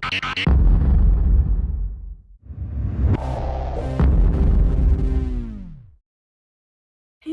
Hey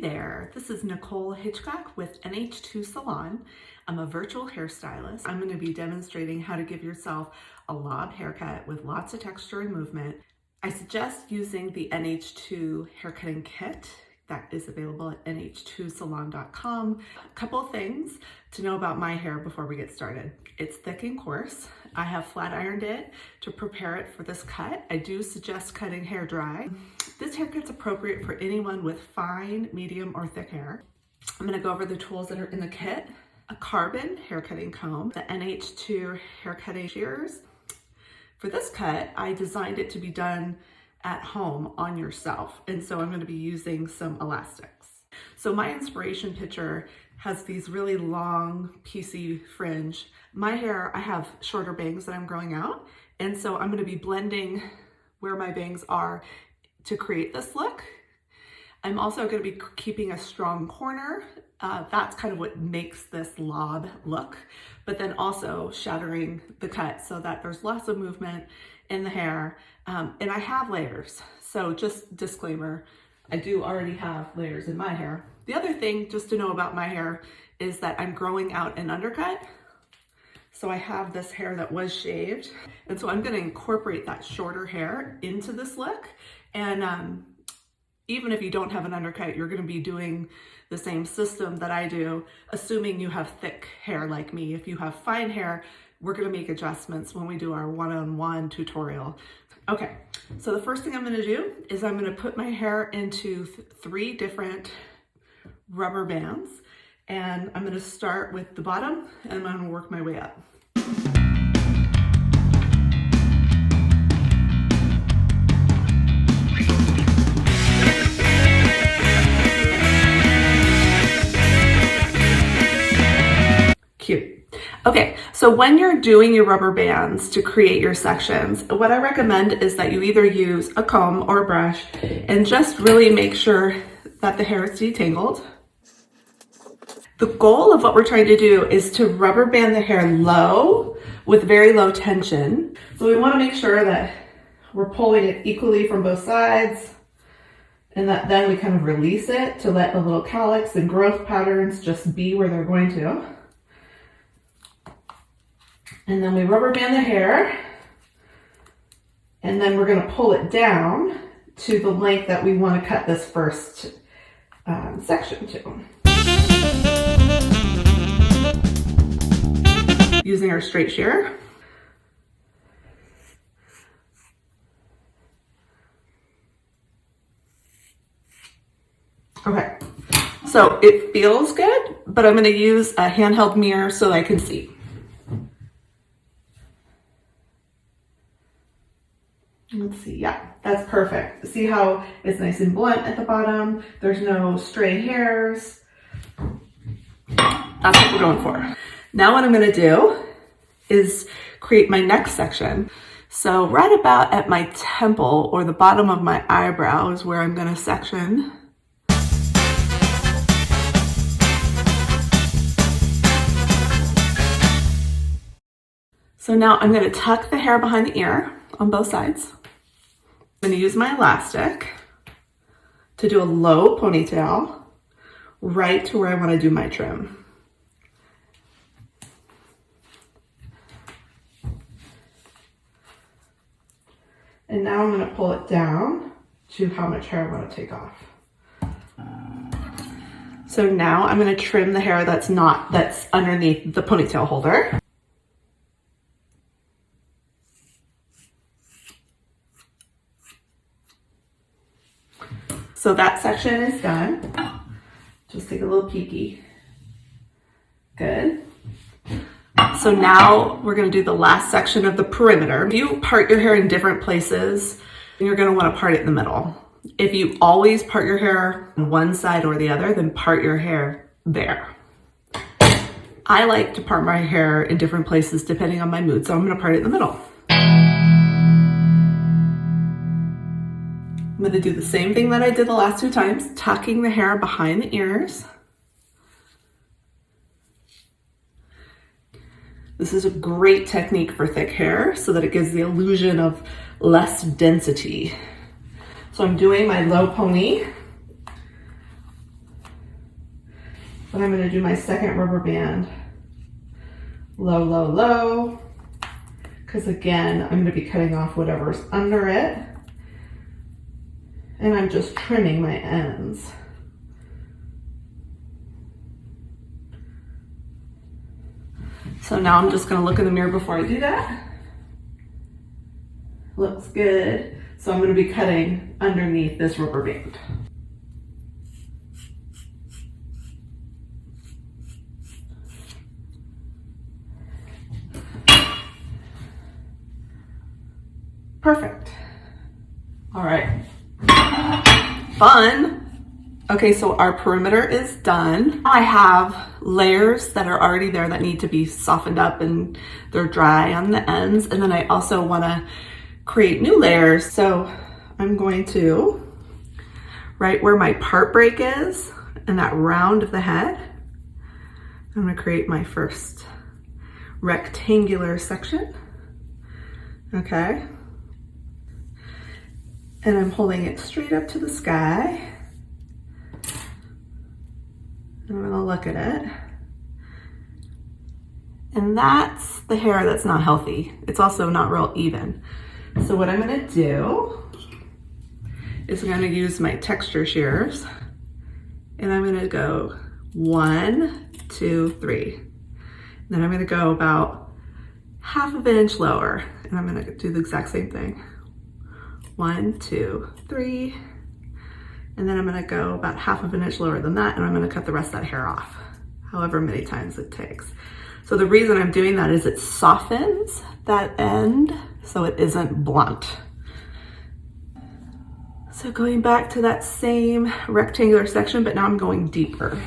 there, this is Nicole Hitchcock with NH2 Salon. I'm a virtual hairstylist. I'm going to be demonstrating how to give yourself a lob haircut with lots of texture and movement. I suggest using the NH2 haircutting kit that is available at nh2salon.com. A couple of things to know about my hair before we get started. It's thick and coarse. I have flat ironed it to prepare it for this cut. I do suggest cutting hair dry. This haircut's appropriate for anyone with fine, medium, or thick hair. I'm gonna go over the tools that are in the kit. A carbon haircutting comb, the NH2 haircutting shears. For this cut, I designed it to be done at home on yourself. And so I'm gonna be using some elastics. So my inspiration picture has these really long, piecey fringe. My hair, I have shorter bangs that I'm growing out. And so I'm gonna be blending where my bangs are to create this look. I'm also gonna be keeping a strong corner. That's kind of what makes this lob look, but then also shattering the cut so that there's lots of movement in the hair. And I have layers. So just disclaimer, I do already have layers in my hair. The other thing just to know about my hair is that I'm growing out an undercut. So I have this hair that was shaved. And so I'm gonna incorporate that shorter hair into this look. And even if you don't have an undercut, you're gonna be doing the same system that I do, assuming you have thick hair like me. If you have fine hair, we're gonna make adjustments when we do our one-on-one tutorial. Okay, so the first thing I'm gonna do is I'm gonna put my hair into 3 different rubber bands, and I'm gonna start with the bottom and I'm gonna work my way up. Cute. Okay, so when you're doing your rubber bands to create your sections, what I recommend is that you either use a comb or a brush and just really make sure that the hair is detangled. The goal of what we're trying to do is to rubber band the hair low with very low tension. So we want to make sure that we're pulling it equally from both sides, and that then we kind of release it to let the little calyx and growth patterns just be where they're going to. And then we rubber band the hair, and then we're going to pull it down to the length that we want to cut this first section to. Using our straight shear. Okay, so it feels good, but I'm going to use a handheld mirror so I can see. Let's see, yeah, that's perfect. See how it's nice and blunt at the bottom? There's no stray hairs. That's what we're going for. Now what I'm gonna do is create my next section. So right about at my temple or the bottom of my eyebrow is where I'm gonna section. So now I'm gonna tuck the hair behind the ear on both sides. I'm gonna use my elastic to do a low ponytail right to where I wanna do my trim. And now I'm gonna pull it down to how much hair I wanna take off. So now I'm gonna trim the hair that's underneath the ponytail holder. So that section is done. Just take a little peeky. Good. So now we're gonna do the last section of the perimeter. If you part your hair in different places, you're gonna wanna part it in the middle. If you always part your hair on one side or the other, then part your hair there. I like to part my hair in different places depending on my mood, so I'm gonna part it in the middle. I'm gonna do the same thing that I did the last 2 times, tucking the hair behind the ears. This is a great technique for thick hair so that it gives the illusion of less density. So I'm doing my low pony. But I'm gonna do my second rubber band. Low, low, low. Because again, I'm gonna be cutting off whatever's under it. And I'm just trimming my ends. So now I'm just gonna look in the mirror before I do that. Looks good. So I'm gonna be cutting underneath this rubber band. Perfect. All right. Fun. Okay, so our perimeter is done. I have layers that are already there that need to be softened up and they're dry on the ends. And then I also wanna create new layers. So I'm going to, right where my part break is and that round of the head, I'm gonna create my first rectangular section, okay? And I'm holding it straight up to the sky. I'm gonna look at it. And that's the hair that's not healthy. It's also not real even. So what I'm gonna do is I'm gonna use my texture shears and I'm gonna go 1, 2, 3. Then I'm gonna go about half of an inch lower and I'm gonna do the exact same thing. 1, 2, 3. And then I'm gonna go about half of an inch lower than that and I'm gonna cut the rest of that hair off, however many times it takes. So the reason I'm doing that is it softens that end so it isn't blunt. So going back to that same rectangular section, but now I'm going deeper.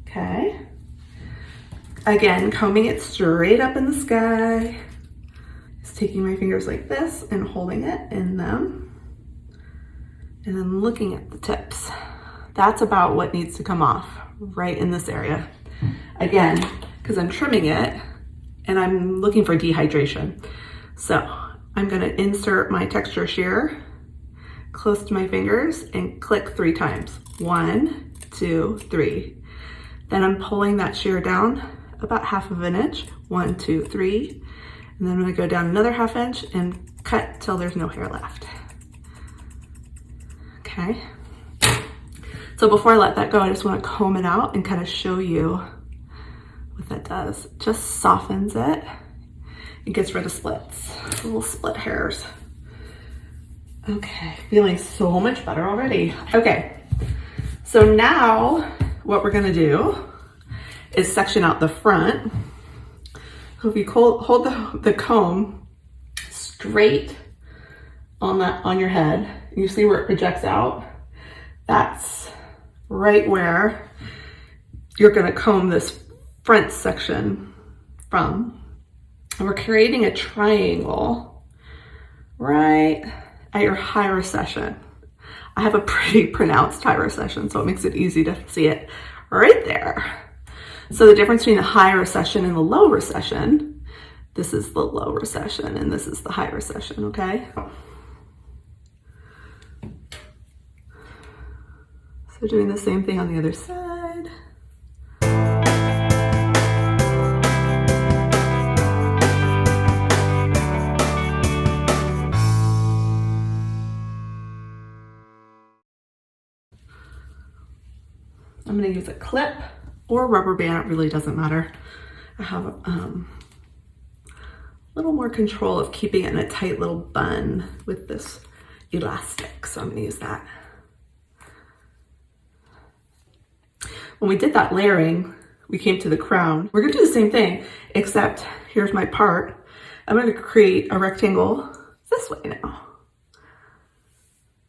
Okay. Again, combing it straight up in the sky. Just taking my fingers like this and holding it in them. And then looking at the tips. That's about what needs to come off, right in this area. Again, because I'm trimming it and I'm looking for dehydration. So I'm gonna insert my texture shear close to my fingers and click 3 times. 1, 2, 3. Then I'm pulling that shear down about half of an inch. 1, 2, 3. And then I'm gonna go down another half inch and cut till there's no hair left. Okay. So before I let that go, I just wanna comb it out and kind of show you what that does. It just softens it. It gets rid of splits, little split hairs. Okay, feeling so much better already. Okay, so now what we're gonna do is section out the front. So if you hold the comb straight on your head, and you see where it projects out, that's right where you're gonna comb this front section from. And we're creating a triangle right at your high recession. I have a pretty pronounced high recession, so it makes it easy to see it right there. So the difference between the high recession and the low recession, this is the low recession and this is the high recession, okay? So doing the same thing on the other side. I'm gonna use a clip or a rubber band, it really doesn't matter. I have a little more control of keeping it in a tight little bun with this elastic, so I'm gonna use that. When we did that layering, we came to the crown. We're gonna do the same thing, except here's my part. I'm gonna create a rectangle this way now.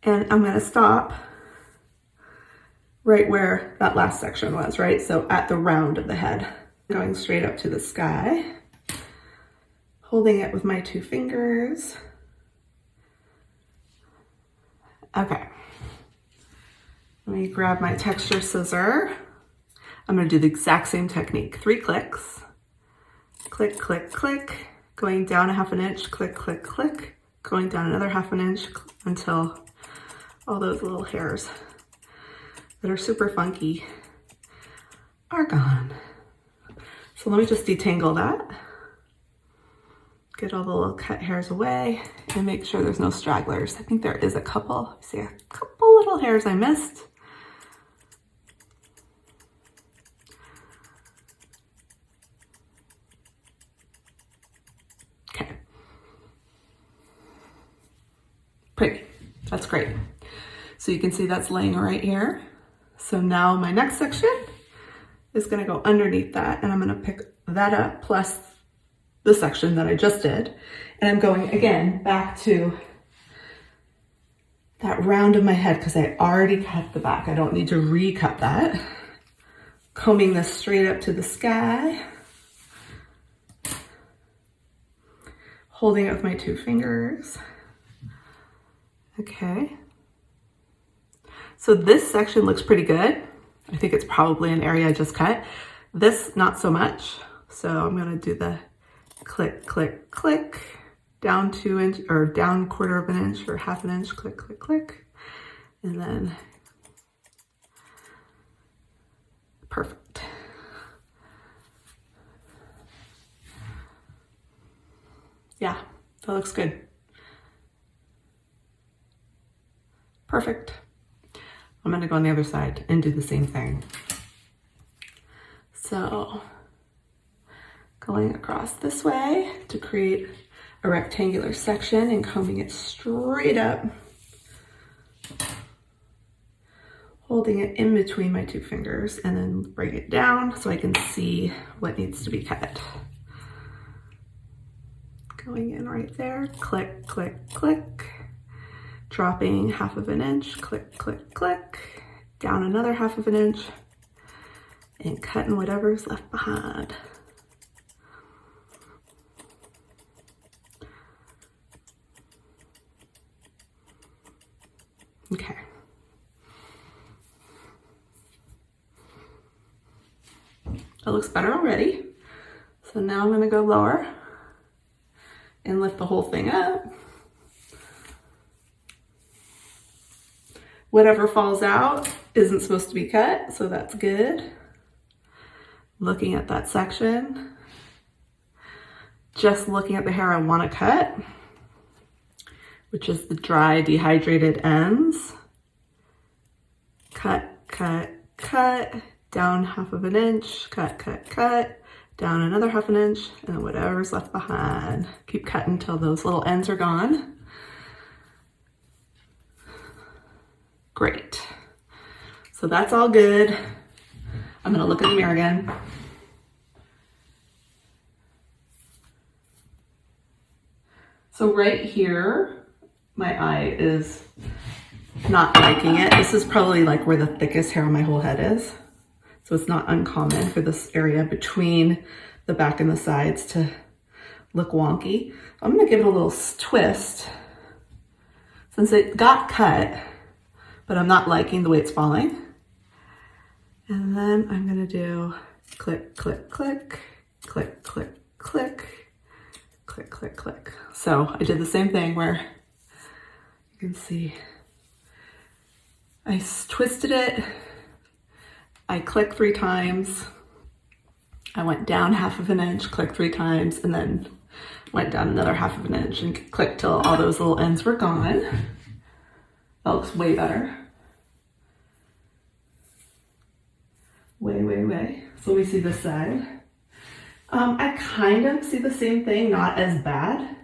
And I'm gonna stop right where that last section was, right? So at the round of the head, going straight up to the sky, holding it with my 2 fingers. Okay. Let me grab my texture scissor. I'm going to do the exact same technique. 3 clicks, click, click, click, going down a 1/2 inch, click, click, click, going down another 1/2 inch until all those little hairs that are super funky are gone. So let me just detangle that. Get all the little cut hairs away and make sure there's no stragglers. I think there is a couple. See a couple little hairs I missed. Okay. Pretty. That's great. So you can see that's laying right here. So now my next section is going to go underneath that, and I'm going to pick that up plus the section that I just did. And I'm going again back to that round of my head because I already cut the back. I don't need to recut that. Combing this straight up to the sky. Holding it with my 2 fingers. Okay. So this section looks pretty good. I think it's probably an area I just cut. This, not so much. So I'm gonna do the click, click, click, down 2 inch, or down 1/4 inch or 1/2 inch, click, click, click. And then, perfect. Yeah, that looks good. Perfect. I'm gonna go on the other side and do the same thing. So, going across this way to create a rectangular section and combing it straight up. Holding it in between my 2 fingers and then bring it down so I can see what needs to be cut. Going in right there, click, click, click. Dropping 1/2 inch, click, click, click, down another 1/2 inch, and cutting whatever's left behind. Okay. That looks better already. So now I'm gonna go lower and lift the whole thing up. Whatever falls out isn't supposed to be cut, so that's good. Looking at that section, just looking at the hair I want to cut, which is the dry, dehydrated ends. Cut, cut, cut, down 1/2 inch, cut, cut, cut, down another 1/2 inch, and whatever's left behind. Keep cutting until those little ends are gone. Great. So that's all good. I'm gonna look in the mirror again. So right here, my eye is not liking it. This is probably like where the thickest hair on my whole head is. So it's not uncommon for this area between the back and the sides to look wonky. I'm gonna give it a little twist since it got cut, but I'm not liking the way it's falling. And then I'm gonna do click, click, click, click, click, click, click, click, click. So I did the same thing where you can see I twisted it, I clicked 3 times, I went down 1/2 inch, clicked 3 times, and then went down another 1/2 inch and clicked till all those little ends were gone. That looks way better. Way, way, way. So we see this side. I kind of see the same thing, not as bad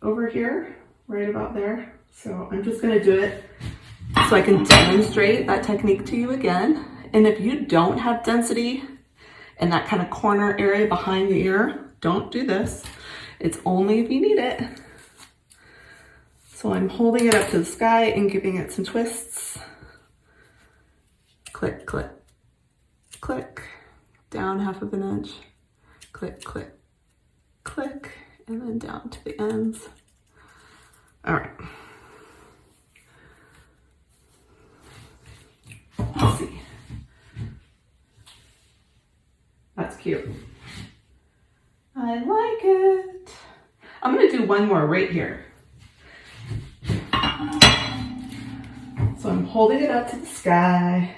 over here, right about there. So I'm just gonna do it so I can demonstrate that technique to you again. And if you don't have density in that kind of corner area behind the ear, don't do this. It's only if you need it. So I'm holding it up to the sky and giving it some twists. Click, click, click, down 1/2 inch, click, click, click, and then down to the ends. All right. Let's see. That's cute. I like it. I'm gonna do one more right here. So I'm holding it up to the sky.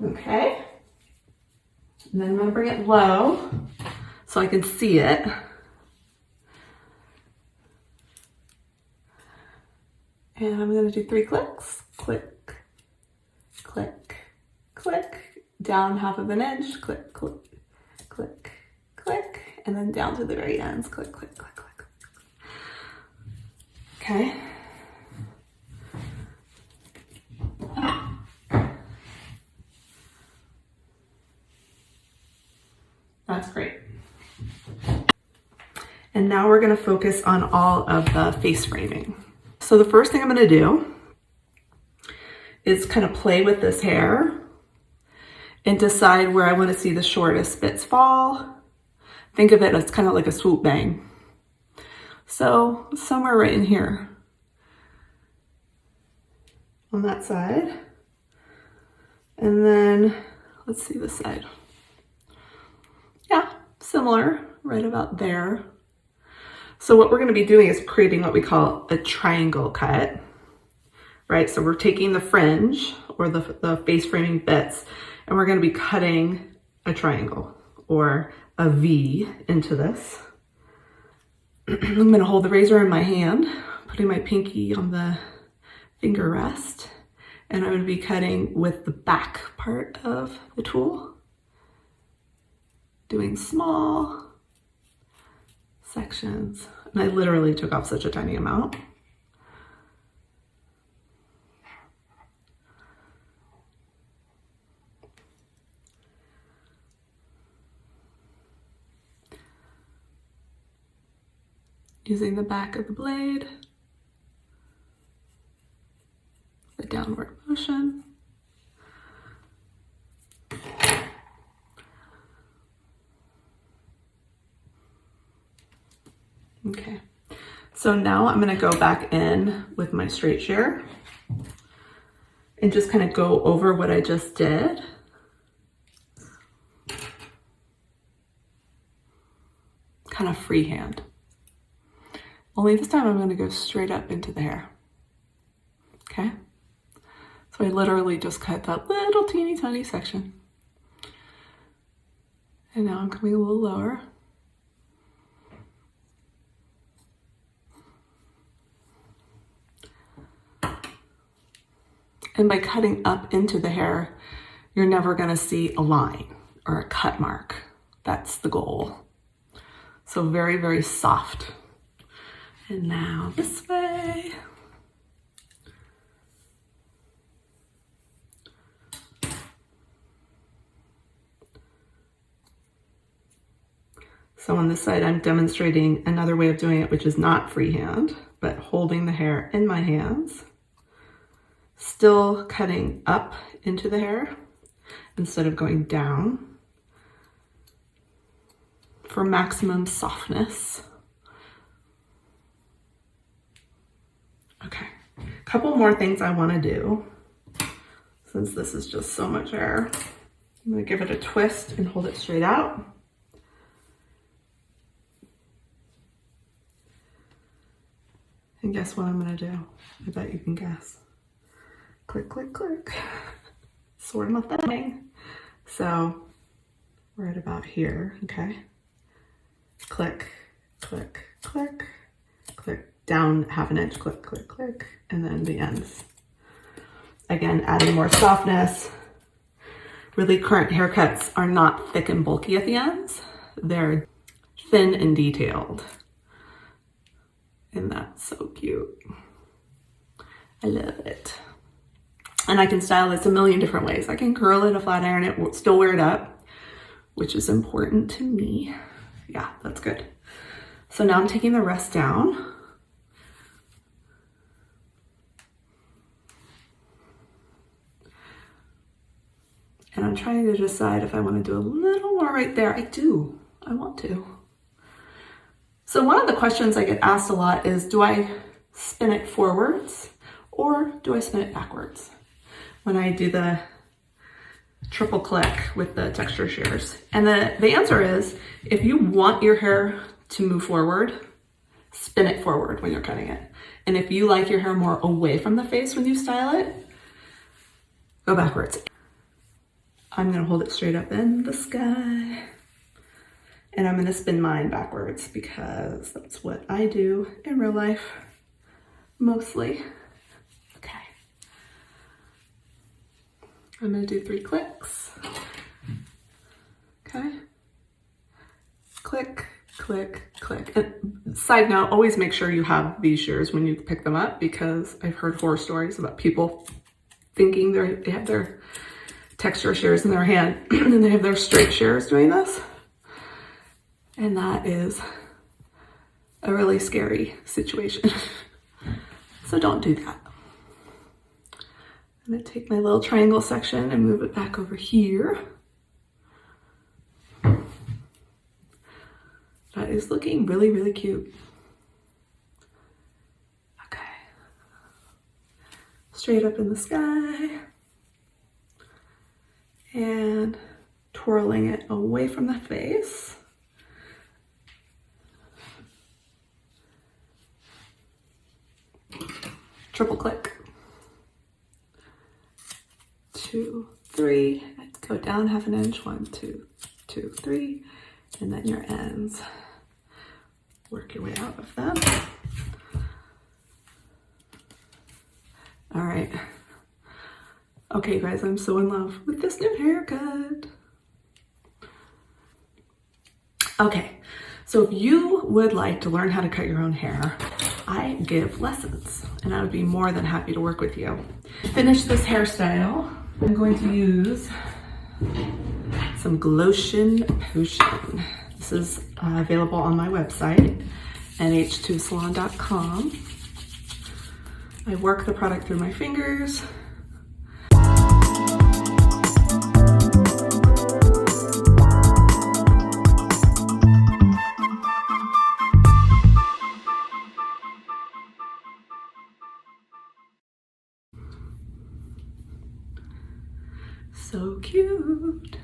Okay. And then I'm gonna bring it low so I can see it. And I'm gonna do 3 clicks. Click, click, click. Down 1/2 inch, click, click, click, click. And then down to the very ends, click, click, click, click. Okay. That's great. And now we're gonna focus on all of the face framing. So the first thing I'm gonna do is kind of play with this hair and decide where I wanna see the shortest bits fall. Think of it as kind of like a swoop bang. So somewhere right in here on that side. And then let's see this side. Yeah, similar, right about there. So what we're gonna be doing is creating what we call a triangle cut, right? So we're taking the fringe or the face framing bits and we're gonna be cutting a triangle or a V into this. I'm gonna hold the razor in my hand, putting my pinky on the finger rest, and I'm gonna be cutting with the back part of the tool, doing small sections. And I literally took off such a tiny amount. Using the back of the blade, the downward motion. Okay, so now I'm gonna go back in with my straight shear and just kind of go over what I just did. Kind of freehand. Only this time I'm gonna go straight up into the hair. Okay? So I literally just cut that little teeny tiny section. And now I'm coming a little lower. And by cutting up into the hair, you're never gonna see a line or a cut mark. That's the goal. So very, very soft. And now this way. So on this side, I'm demonstrating another way of doing it, which is not freehand, but holding the hair in my hands, still cutting up into the hair instead of going down for maximum softness. Okay, a couple more things I want to do since this is just so much hair. I'm going to give it a twist and hold it straight out. And guess what I'm going to do? I bet you can guess. Click, click, click. Sort of my thing. So right about here, okay? Click, click, click, click. Down 1/2 inch, click, click, click, and then the ends. Again, adding more softness. Really, current haircuts are not thick and bulky at the ends. They're thin and detailed. And that's so cute. I love it. And I can style this a million different ways. I can curl it, a flat iron it, still wear it up, which is important to me. Yeah, that's good. So now I'm taking the rest down. And I'm trying to decide if I want to do a little more right there. I want to. So one of the questions I get asked a lot is, do I spin it forwards or do I spin it backwards when I do the triple click with the texture shears? And the answer is, if you want your hair to move forward, spin it forward when you're cutting it. And if you like your hair more away from the face when you style it, go backwards. I'm gonna hold it straight up in the sky, and I'm gonna spin mine backwards because that's what I do in real life, mostly. Okay. I'm gonna do 3 clicks. Okay. Click, click, click. And side note, always make sure you have these shears when you pick them up, because I've heard horror stories about people thinking they have their texture shears in their hand and they have their straight shears doing this. And that is a really scary situation. So don't do that. I'm gonna take my little triangle section and move it back over here. That is looking really, really cute. Okay. Straight up in the sky. And twirling it away from the face. Triple click. 2, 3, go down 1/2 inch, 1, 2, 2, 3, and then your ends. Work your way out of them. All right. Okay, guys, I'm so in love with this new haircut. Okay, so if you would like to learn how to cut your own hair, I give lessons, and I would be more than happy to work with you. To finish this hairstyle, I'm going to use some Glotion Potion. This is available on my website, nh2salon.com. I work the product through my fingers. So cute.